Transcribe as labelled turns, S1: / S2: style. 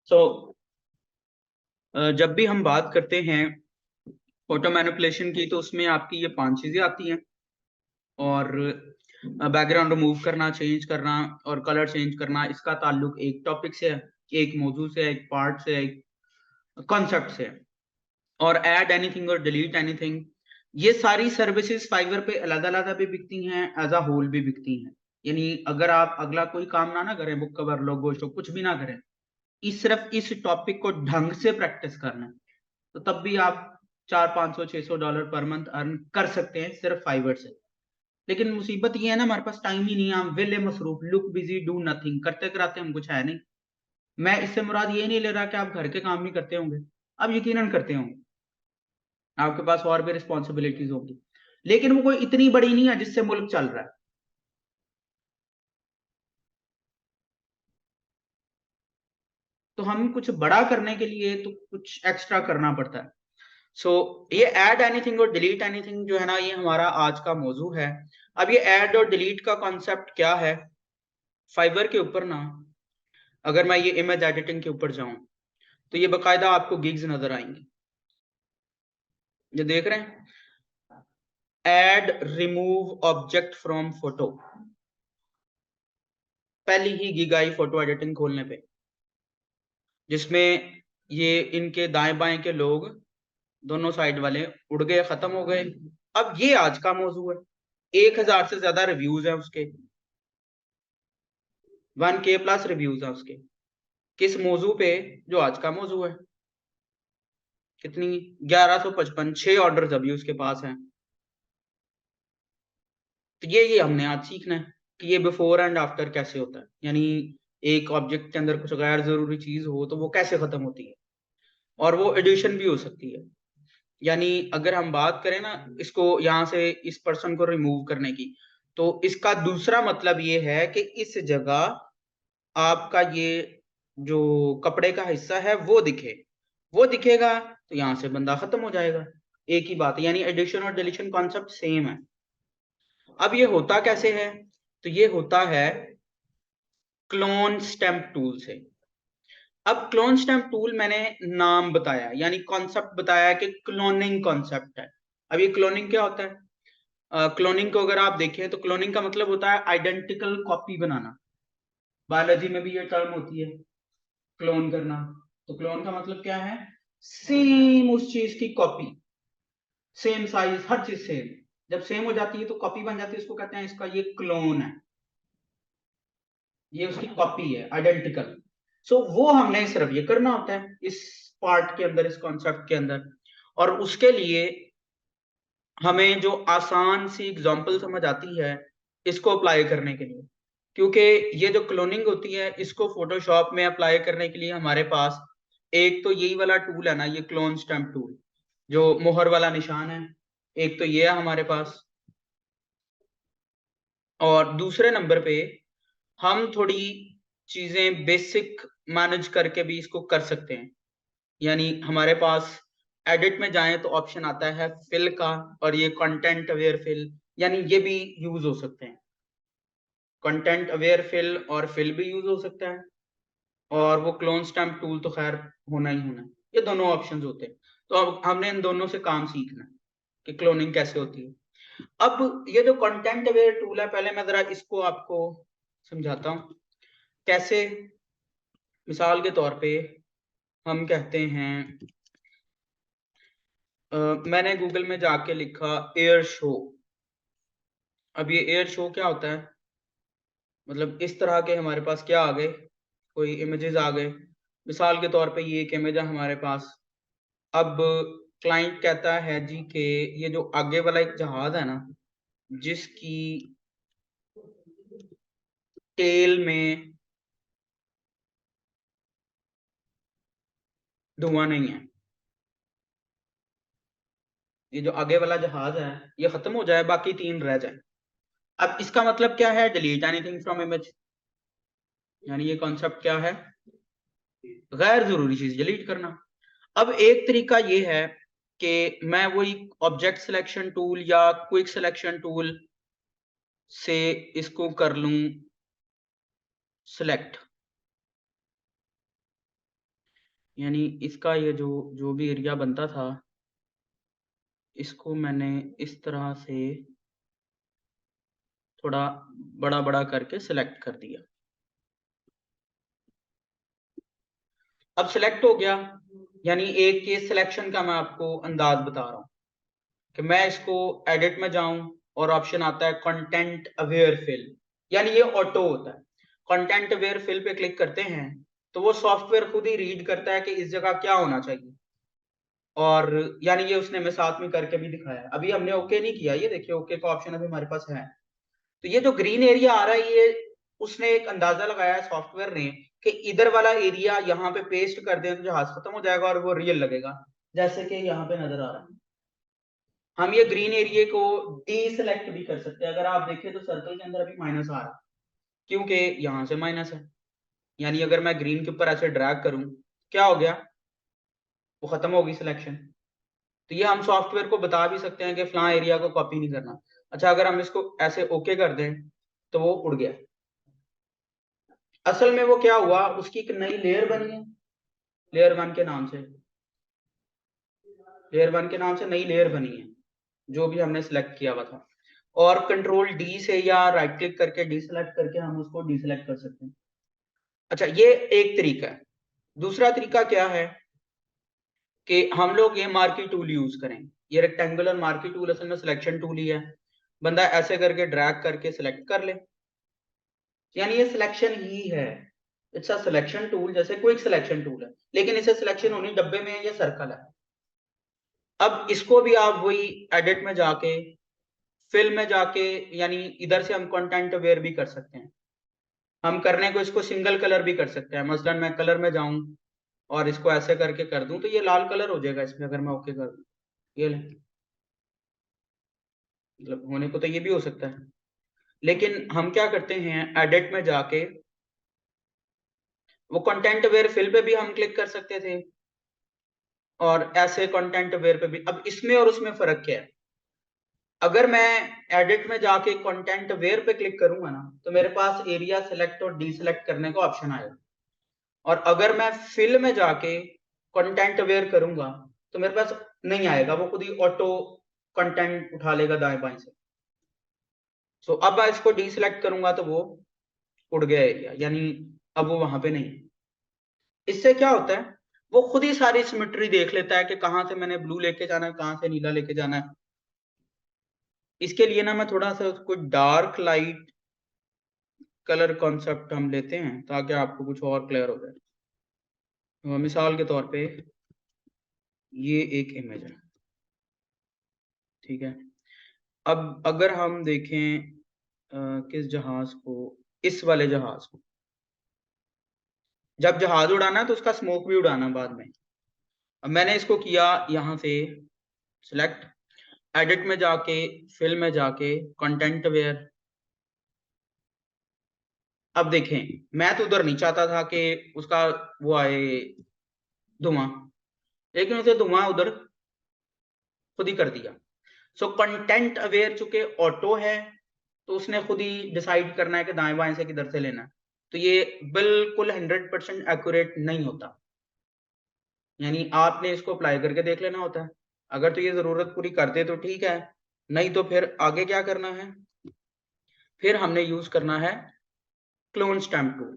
S1: सो जब भी हम बात करते हैं फोटो मैनिपुलेशन की, तो उसमें आपकी ये 5 चीजें आती हैं। और बैकग्राउंड रिमूव करना, चेंज करना और कलर चेंज करना, इसका ताल्लुक एक टॉपिक से है, एक मौजू से, एक पार्ट से, एक कॉन्सेप्ट से। और ऐड एनीथिंग और डिलीट एनीथिंग, ये सारी सर्विसेज फाइवर पे अलग अलग भी बिकती हैं, एज अ होल भी बिकती हैं। यानी अगर आप अगला कोई काम ना करें, बुक कवर, लोगो शो, कुछ भी ना करें, सिर्फ इस टॉपिक को ढंग से प्रैक्टिस करना है, तो तब भी आप 400-500-600 डॉलर पर मंथ अर्न कर सकते हैं सिर्फ फाइवर से। लेकिन मुसीबत ये है ना, हमारे पास टाइम ही नहीं है, हम वेले मसरूफ, लुक बिजी, डू नथिंग, करते कराते हम कुछ है नहीं। मैं इससे मुराद ये नहीं ले रहा कि आप घर के काम नहीं करते होंगे, आप यकीनन करते होंगे, आपके पास और भी रिस्पॉन्सिबिलिटीज होगी, लेकिन वो कोई इतनी बड़ी नहीं है जिससे मुल्क चल रहा है। तो हम कुछ बड़ा करने के लिए तो कुछ एक्स्ट्रा करना पड़ता है। सो ये ऐड एनीथिंग और डिलीट एनीथिंग जो है ना, ये हमारा आज का मौजू है। अब ये ऐड और डिलीट का कॉन्सेप्ट क्या है, फाइवर के ऊपर ना, अगर मैं ये इमेज एडिटिंग के ऊपर जाऊं, तो ये बकायदा आपको गिग्स नजर आएंगे। ये देख रहे हैं, add remove object from photo, पहली ही गिग आई फोटो एडिटिंग खोलने पे, जिसमें ये इनके दाएं बाएं के लोग दोनों साइड वाले उड़ गए, खत्म हो गए। अब ये आज का मौजू है, 1000 से ज्यादा रिव्यूज हैं उसके, 1K प्लस रिव्यूज हैं उसके, किस मौजू पे, जो आज का मौजू है। कितनी, 1155, 6 ऑर्डर अभी उसके पास हैं। तो ये हमने आज सीखना है कि ये बिफोर एंड आफ्टर कैसे होता है, यानी एक ऑब्जेक्ट के अंदर कुछ गैर जरूरी चीज हो तो वो कैसे खत्म होती है, और वो एडिशन भी हो सकती है। यानी अगर हम बात करें ना, इसको यहाँ से इस पर्सन को रिमूव करने की, तो इसका दूसरा मतलब ये है कि इस जगह आपका ये जो कपड़े का हिस्सा है वो दिखे, वो दिखेगा तो यहाँ से बंदा खत्म हो जाएगा। एक ही बात है, यानी एडिशन और डिलीशन कॉन्सेप्ट सेम है। अब ये होता कैसे है, तो ये होता है क्लोन स्टैम्प टूल से। अब क्लोन स्टैम्प टूल मैंने नाम बताया, यानी कॉन्सेप्ट बताया कि क्लोनिंग कॉन्सेप्ट है। अब ये क्लोनिंग क्या होता है, क्लोनिंग को अगर आप देखें तो क्लोनिंग का मतलब होता है आइडेंटिकल कॉपी बनाना। बायोलॉजी में भी ये टर्म होती है, क्लोन करना। तो क्लोन का मतलब क्या है, सेम उस चीज की कॉपी, सेम साइज, हर चीज सेम। जब सेम हो जाती है तो कॉपी बन जाती है, उसको कहते हैं इसका ये क्लोन है, ये उसकी कॉपी है, आइडेंटिकल। सो वो हमने सिर्फ ये करना होता है इस पार्ट के अंदर, इस कॉन्सेप्ट के अंदर। और उसके लिए हमें जो आसान सी एग्जांपल समझ आती है इसको अप्लाई करने के लिए, क्योंकि ये जो क्लोनिंग होती है इसको फोटोशॉप में अप्लाई करने के लिए हमारे पास एक तो यही वाला टूल है ना, ये क्लोन स्टैम्प टूल, जो मोहर वाला निशान है, एक तो ये है हमारे पास। और दूसरे नंबर पे हम थोड़ी चीजें बेसिक मैनेज करके भी इसको कर सकते हैं। यानी हमारे पास एडिट में जाएं तो ऑप्शन आता है फिल का, और ये कंटेंट अवेयर फिल, यानी ये भी यूज हो सकते हैं। कंटेंट अवेयर फिल और फिल भी यूज हो सकता है, और वो क्लोन स्टैम्प टूल तो खैर होना ही होना है। ये दोनों ऑप्शंस होते हैं। तो अब हमने इन दोनों से काम सीखना है कि क्लोनिंग कैसे होती है। अब ये जो कंटेंट अवेयर टूल है, पहले मैं जरा इसको आपको समझाता हूँ कैसे। मिसाल के तौर पे हम कहते हैं, मैंने गूगल में जाके लिखा एयर शो। अब ये एयर शो क्या होता है, मतलब इस तरह के हमारे पास क्या आ गए, कोई इमेजेस आ गए। मिसाल के तौर पे ये एक इमेज है हमारे पास। अब क्लाइंट कहता है जी कि ये जो आगे वाला एक जहाज है ना, जिसकी टेल में धुआं नहीं है, ये जो आगे वाला जहाज है ये खत्म हो जाए, बाकी 3 रह जाए। अब इसका मतलब क्या है, डिलीट एनीथिंग फ्रॉम इमेज। यानी ये कॉन्सेप्ट क्या है, गैर जरूरी चीज डिलीट करना। अब एक तरीका ये है कि मैं वही ऑब्जेक्ट सिलेक्शन टूल या क्विक सिलेक्शन टूल से इसको कर लूं, सिलेक्ट, यानी इसका ये जो भी एरिया बनता था, इसको मैंने इस तरह से थोड़ा बड़ा-बड़ा करके सिलेक्ट कर दिया। अब सिलेक्ट हो गया, यानी एक केस सिलेक्शन का मैं आपको अंदाज बता रहा हूँ कि मैं इसको एडिट में जाऊं और ऑप्शन आता है कंटेंट अवेयर फिल, यानी ये ऑटो होता है। कंटेंट अवेयर फिल पे क्लिक करते हैं तो वो सॉफ्टवेयर खुद ही रीड करता है कि इस जगह क्या होना चाहिए, और यानी ये उसने हमें साथ में करके भी दिखाया। अभी हमने ओके नहीं किया, ये देखिए ओके का ऑप्शन अभी हमारे पास है। तो ये जो ग्रीन एरिया आ रहा है, ये उसने एक अंदाजा लगाया है सॉफ्टवेयर ने कि इधर वाला एरिया यहाँ पे पेस्ट कर दें तो जहाज खत्म हो जाएगा और वो रियल लगेगा, जैसे कि यहाँ पे नजर आ रहा है। हम ये ग्रीन एरिया को डीसेलेक्ट भी कर सकते हैं। अगर आप देखें तो सर्कल के अंदर अभी माइनस आ रहा है, क्योंकि यहाँ से माइनस है। यानी अगर मैं ग्रीन के ऊपर ऐसे ड्रैग करूं, क्या हो गया, वो खत्म होगी सिलेक्शन। तो ये हम सॉफ्टवेयर को बता भी सकते हैं कि फलां एरिया को कॉपी नहीं करना। अच्छा, अगर हम इसको ऐसे ओके कर दें तो वो उड़ गया। असल में वो क्या हुआ, उसकी एक नई लेयर बनी है, लेयर 1 के नाम से, लेयर 1 के नाम से नई लेयर बनी है जो भी हमने सिलेक्ट किया हुआ था। और कंट्रोल डी से या राइट क्लिक करके डीसेलेक्ट करके हम उसको डीसेलेक्ट कर सकते हैं। अच्छा, ये एक तरीका है। दूसरा तरीका क्या है कि हम लोग ये मार्की टूल यूज करें। ये रेक्टेंगुलर मार्की टूल असल में सिलेक्शन टूल ही है। बंदा ऐसे करके ड्रैग करके सिलेक्ट कर ले, यानी ये सिलेक्शन ही है। इट्स अ सिलेक्शन टूल, जैसे क्विक सिलेक्शन टूल है, लेकिन इसे सिलेक्शन होनी डब्बे में है, ये सर्कल है। अब इसको भी आप वही एडिट में जाके, फिल में जाके, यानी इधर से हम कंटेंट अवेयर भी कर सकते हैं। हम करने को इसको सिंगल कलर भी कर सकते हैं। मसलन मैं कलर में जाऊं और इसको ऐसे करके कर दूं तो ये लाल कलर हो जाएगा इसमें, अगर मैं ओके कर दूं। ये ले, मतलब होने को तो ये भी हो सकता है, लेकिन हम क्या करते हैं, एडिट में जाके वो कंटेंट अवेयर फिल पे भी हम क्लिक कर सकते थे, और ऐसे कंटेंट अवेयर पे भी। अब इसमें और उसमें फर्क क्या है, अगर मैं एडिट में जाके कंटेंट अवेयर पे क्लिक करूंगा ना, तो मेरे पास एरिया सिलेक्ट और डीसिलेक्ट करने का ऑप्शन आएगा। और अगर मैं फिल में जाके कंटेंट अवेयर करूंगा तो मेरे पास नहीं आएगा, वो खुद ही ऑटो कंटेंट उठा लेगा दाएं बाएं से। सो अब मैं इसको डीसिलेक्ट करूंगा तो वो उड़ गया एरिया, यानी अब वो वहां पे नहीं है। इससे क्या होता है, वो खुद ही सारी सिमेट्री देख लेता है कि कहां से मैंने ब्लू लेके जाना है, कहां से नीला लेके जाना है। इसके लिए ना मैं थोड़ा सा उसको डार्क लाइट कलर कॉन्सेप्ट हम लेते हैं ताकि आपको कुछ और क्लियर हो जाए। तो मिसाल के तौर पे ये एक इमेज है, ठीक है। अब अगर हम देखें किस जहाज को, इस वाले जहाज को, जब जहाज उड़ाना है तो उसका स्मोक भी उड़ाना बाद में। अब मैंने इसको किया यहाँ से सिलेक्ट, एडिट में जाके, फिल में जाके, कंटेंट वेयर। अब देखें, मैं तो उधर नहीं चाहता था कि उसका वो आए धुआं, लेकिन उसे धुआं उधर खुद ही कर दिया। सो कंटेंट अवेयर चूंकि ऑटो है, तो उसने खुद ही डिसाइड करना है कि दाएं बाएं से किधर से लेना है। तो ये बिल्कुल 100% एक्यूरेट नहीं होता, यानी आपने इसको अप्लाई करके देख लेना होता है। अगर तो ये जरूरत पूरी कर दे तो ठीक है, नहीं तो फिर आगे क्या करना है, फिर हमने यूज करना है क्लोन स्टैम्प टूल।